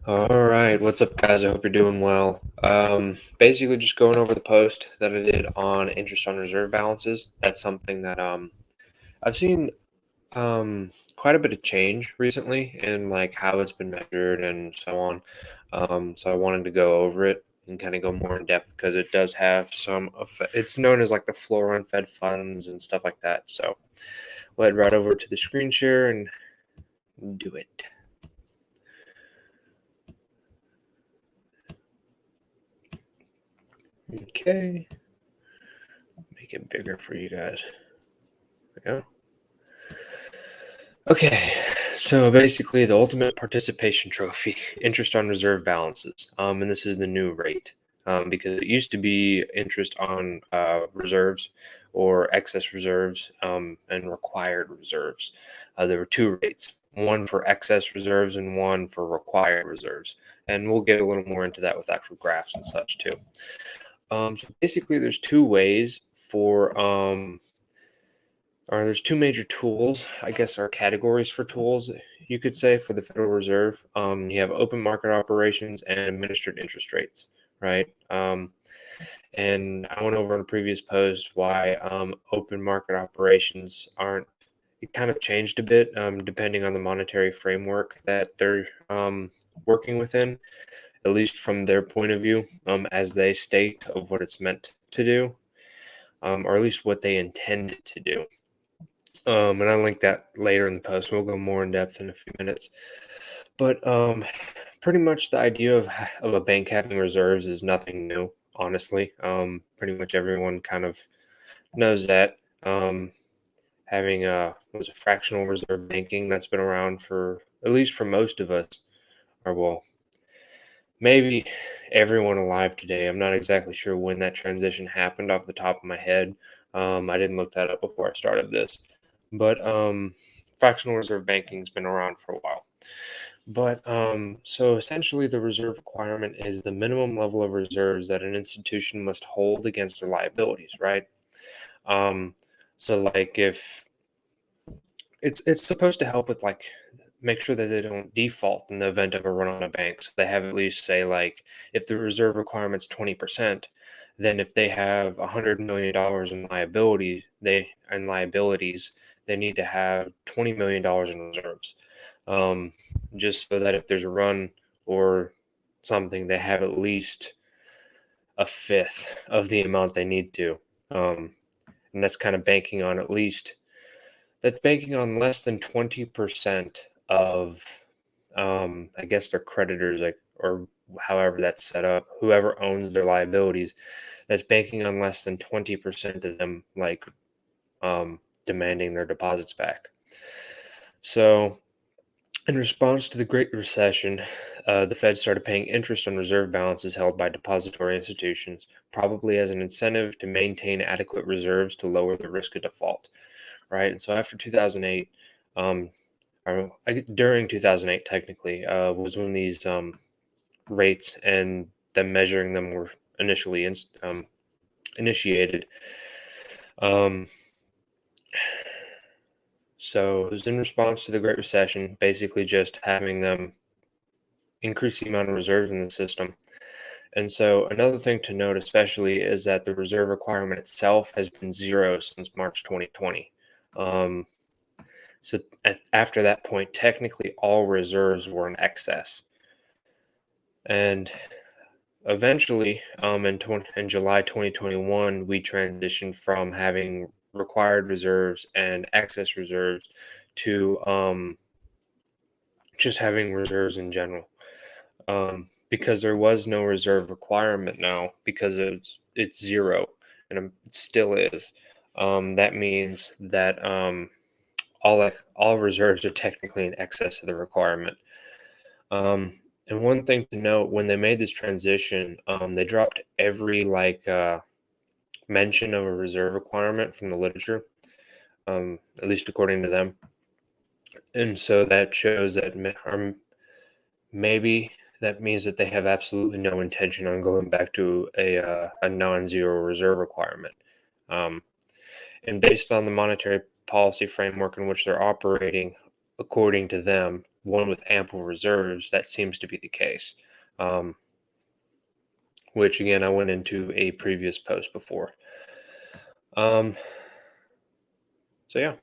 All right, what's up, guys? I hope you're doing well. Basically, just going over the post that I did on interest on reserve balances. That's something that I've seen quite a bit of change recently in like how it's been measured and so on. So I wanted to go over it and kind of go more in depth because it does have some effect. It's known as like the floor on Fed funds and stuff like that. So we'll head right over to the screen share and do it. Okay, make it bigger for you guys. There we go. Okay, so basically the ultimate participation trophy, interest on reserve balances. And this is the new rate. Because it used to be interest on reserves or excess reserves and required reserves. There were two rates, one for excess reserves and one for required reserves. And we'll get a little more into that with actual graphs and such too. So basically, there's two ways for or there's two major tools, I guess, are categories for tools, you could say, for the Federal Reserve. You have open market operations and administered interest rates, right? And I went over in a previous post why open market operations aren't, it kind of changed a bit depending on the monetary framework that they're working within, at least from their point of view, as they state of what it's meant to do, or at least what they intend it to do. And I'll link that later in the post. We'll go more in depth in a few minutes. But pretty much the idea of a bank having reserves is nothing new, honestly. Pretty much everyone kind of knows that. Having was a fractional reserve banking that's been around for at least for most of us, or well, maybe everyone alive today. I'm not exactly sure when that transition happened off the top of my head. I didn't look that up before I started this. But fractional reserve banking's been around for a while. But so essentially, the reserve requirement is the minimum level of reserves that an institution must hold against their liabilities, right? Um, so like if it's supposed to help with like make sure that they don't default in the event of a run on a bank. So they have at least say like if the reserve requirement's 20%, then if they have $100 million in liabilities, they need to have $20 million in reserves. Just so that if there's a run or something, they have at least a fifth of the amount they need to. And that's kind of banking on at least that's banking on less than 20% of I guess their creditors, like, or however that's set up, whoever owns their liabilities, that's banking on less than 20% of them like demanding their deposits back. So in response to the Great Recession, the Fed started paying interest on reserve balances held by depository institutions, probably as an incentive to maintain adequate reserves to lower the risk of default, right? And so after 2008, um, during 2008, technically, was when these rates and them measuring them were initially initiated. Um, so it was in response to the Great Recession, basically just having them increase the amount of reserves in the system. And so another thing to note, especially, is that the reserve requirement itself has been zero since March 2020. Um, so after that point, technically all reserves were in excess. And eventually, in July 2021, we transitioned from having required reserves and excess reserves to just having reserves in general. Because there was no reserve requirement now because it's zero and it still is. That means that all reserves are technically in excess of the requirement. And one thing to note, when they made this transition, they dropped every mention of a reserve requirement from the literature, at least according to them. And so that shows that maybe that means that they have absolutely no intention on going back to a non-zero reserve requirement. Um, and based on the monetary policy framework in which they're operating, according to them, one with ample reserves, that seems to be the case. Which again, I went into a previous post before. So yeah.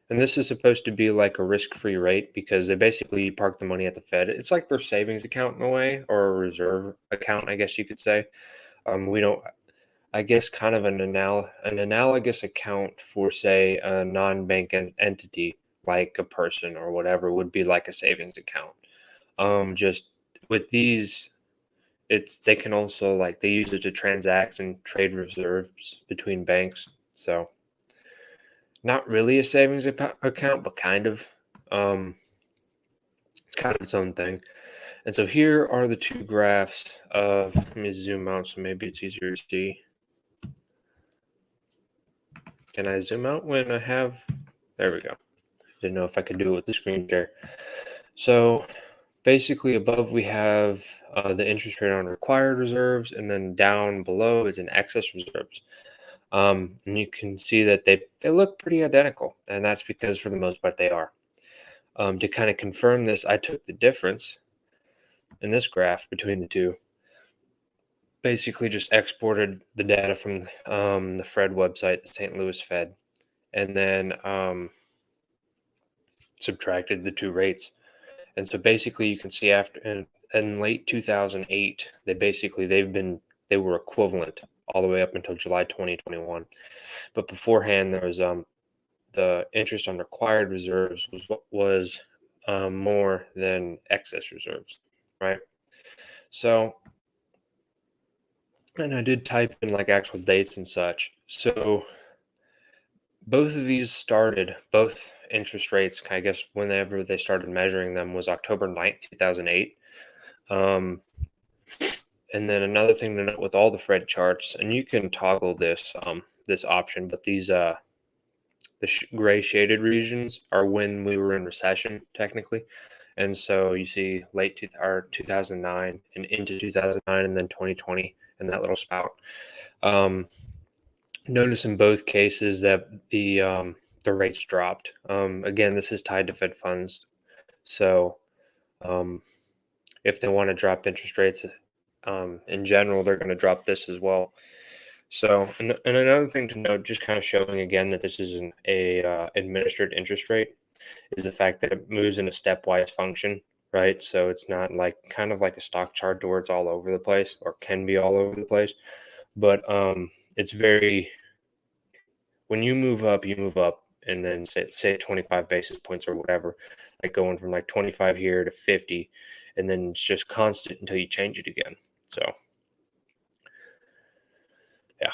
And this is supposed to be like a risk-free rate because they basically park the money at the Fed. It's like their savings account in a way, or a reserve account, I guess you could say. We don't, I guess, kind of an analogous account for, say, a non-bank entity, like a person or whatever, would be like a savings account. Just with these, they can also, like, they use it to transact and trade reserves between banks. So not really a savings account, but kind of. It's kind of its own thing. And so here are the two graphs of, let me zoom out so maybe it's easier to see. Can I zoom out when I have, there we go. Didn't know if I could do it with the screen share. So basically above we have the interest rate on required reserves, and then down below is an excess reserves. And you can see that they look pretty identical, and that's because for the most part they are. To kind of confirm this, I took the difference in this graph between the two, basically just exported the data from the Fed website, the St. Louis Fed, and then subtracted the two rates. And so basically you can see after in late 2008, they were equivalent all the way up until July 2021. But beforehand, there was the interest on required reserves was more than excess reserves, right? So, and I did type in like actual dates and such. So both of these both interest rates, I guess, whenever they started measuring them was October 9th, 2008. And then another thing to note with all the Fed charts, and you can toggle this this option, but these gray shaded regions are when we were in recession technically. And so you see late 2009 and into 2009 and then 2020 and that little spout. Notice in both cases that the rates dropped. Again, this is tied to Fed funds. So if they want to drop interest rates in general, they're going to drop this as well. So, and another thing to note, just kind of showing again that this is an administered interest rate, is the fact that it moves in a stepwise function, right? So it's not like kind of like a stock chart where it's all over the place, or can be all over the place, but it's very, when you move up, and then say 25 basis points or whatever, like going from like 25 here to 50, and then it's just constant until you change it again. So yeah.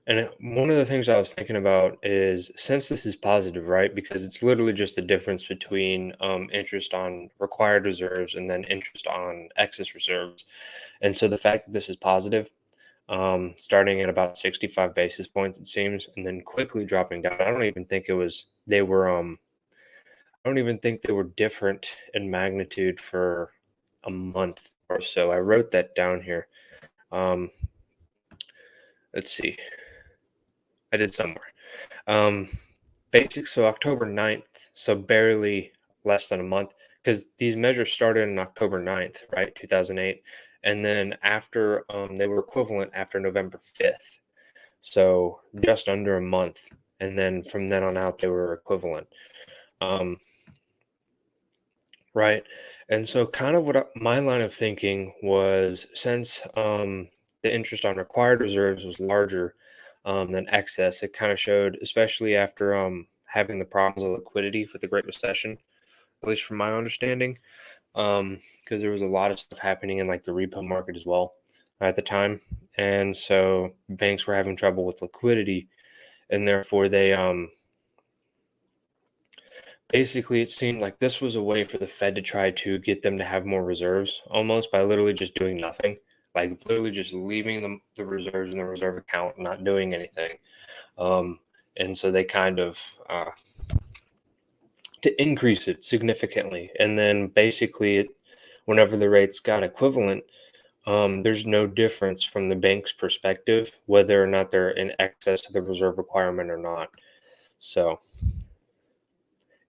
And one of the things I was thinking about is, since this is positive, right? Because it's literally just the difference between interest on required reserves and then interest on excess reserves. And so the fact that this is positive, starting at about 65 basis points, it seems, and then quickly dropping down. I don't even think they were, I don't even think they were different in magnitude for a month or so. I wrote that down here. Let's see. I did somewhere. So October 9th, so barely less than a month, because these measures started on October 9th, right, 2008. And then after, they were equivalent after November 5th. So just under a month. And then from then on out, they were equivalent. Right. And so kind of my line of thinking was, since the interest on required reserves was larger than excess, it kind of showed, especially after having the problems of liquidity with the Great Recession, at least from my understanding, because there was a lot of stuff happening in like the repo market as well at the time. And so banks were having trouble with liquidity, and therefore they basically, it seemed like this was a way for the Fed to try to get them to have more reserves, almost by literally just doing nothing, like literally just leaving the reserves in the reserve account, not doing anything. And so they kind of to increase it significantly, and then basically, whenever the rates got equivalent, there's no difference from the bank's perspective whether or not they're in excess of the reserve requirement or not. So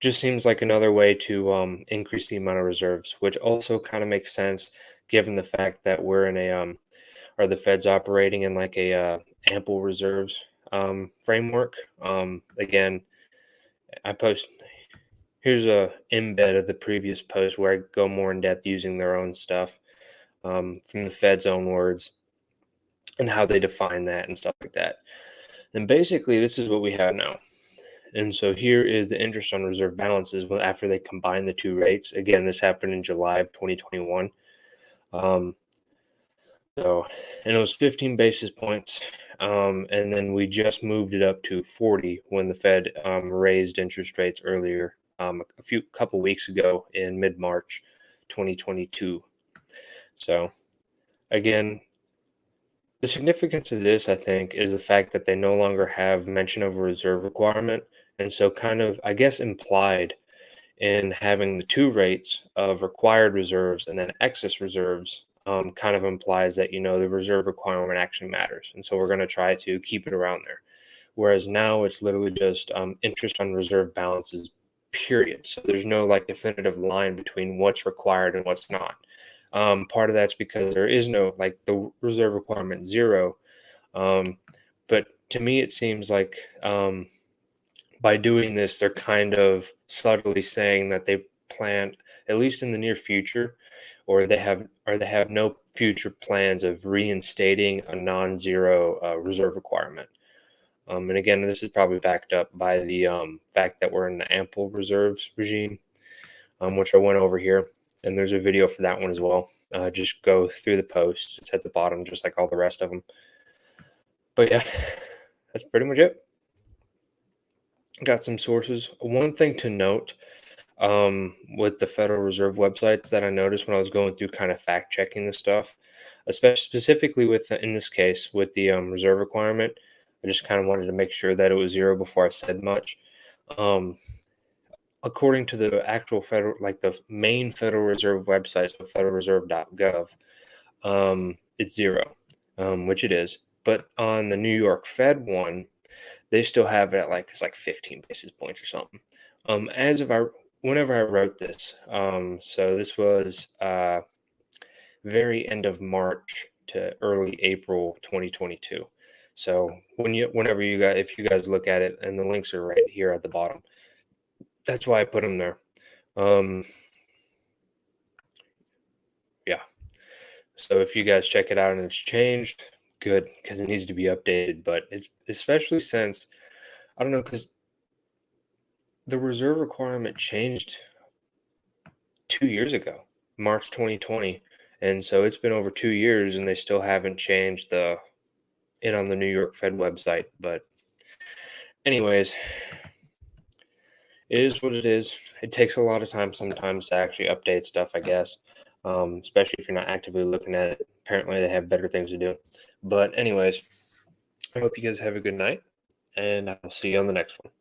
just seems like another way to increase the amount of reserves, which also kind of makes sense given the fact that we're in a or the Fed's operating in like a ample reserves framework. Again, I post here's a embed of the previous post where I go more in depth using their own stuff from the Fed's own words and how they define that and stuff like that. And basically, this is what we have now. And so here is the interest on reserve balances after they combine the two rates. Again, this happened in July of 2021. And it was 15 basis points. And then we just moved it up to 40 when the Fed raised interest rates earlier, a couple weeks ago in mid-March 2022. So again, the significance of this, I think, is the fact that they no longer have mention of a reserve requirement. And so kind of, I guess, implied in having the two rates of required reserves and then excess reserves kind of implies that, the reserve requirement actually matters. And so we're going to try to keep it around there. Whereas now it's literally just interest on reserve balances, period. So there's no like definitive line between what's required and what's not. Part of that's because there is no like the reserve requirement zero. But to me, it seems like by doing this, they're kind of subtly saying that they plan, at least in the near future, or they have no future plans of reinstating a non-zero reserve requirement. And again, this is probably backed up by the fact that we're in the ample reserves regime, which I went over here. And there's a video for that one as well. Just go through the post. It's at the bottom, just like all the rest of them. But yeah, that's pretty much it. Got some sources. One thing to note with the Federal Reserve websites that I noticed when I was going through kind of fact checking this stuff, especially specifically with in this case with the reserve requirement, I just kind of wanted to make sure that it was zero before I said much. According to the actual federal, like the main Federal Reserve website, so federalreserve.gov, it's zero, which it is. But on the New York Fed one, they still have it at like it's like 15 basis points or something. Whenever I wrote this, so this was very end of March to early April 2022. So if you guys look at it, and the links are right here at the bottom. That's why I put them there. Yeah. So if you guys check it out and it's changed, good, because it needs to be updated. But it's especially since, I don't know, because the reserve requirement changed 2 years ago, March 2020. And so it's been over 2 years and they still haven't changed it on the New York Fed website. But anyways, it is what it is. It takes a lot of time sometimes to actually update stuff, I guess, especially if you're not actively looking at it. Apparently, they have better things to do. But anyways, I hope you guys have a good night, and I'll see you on the next one.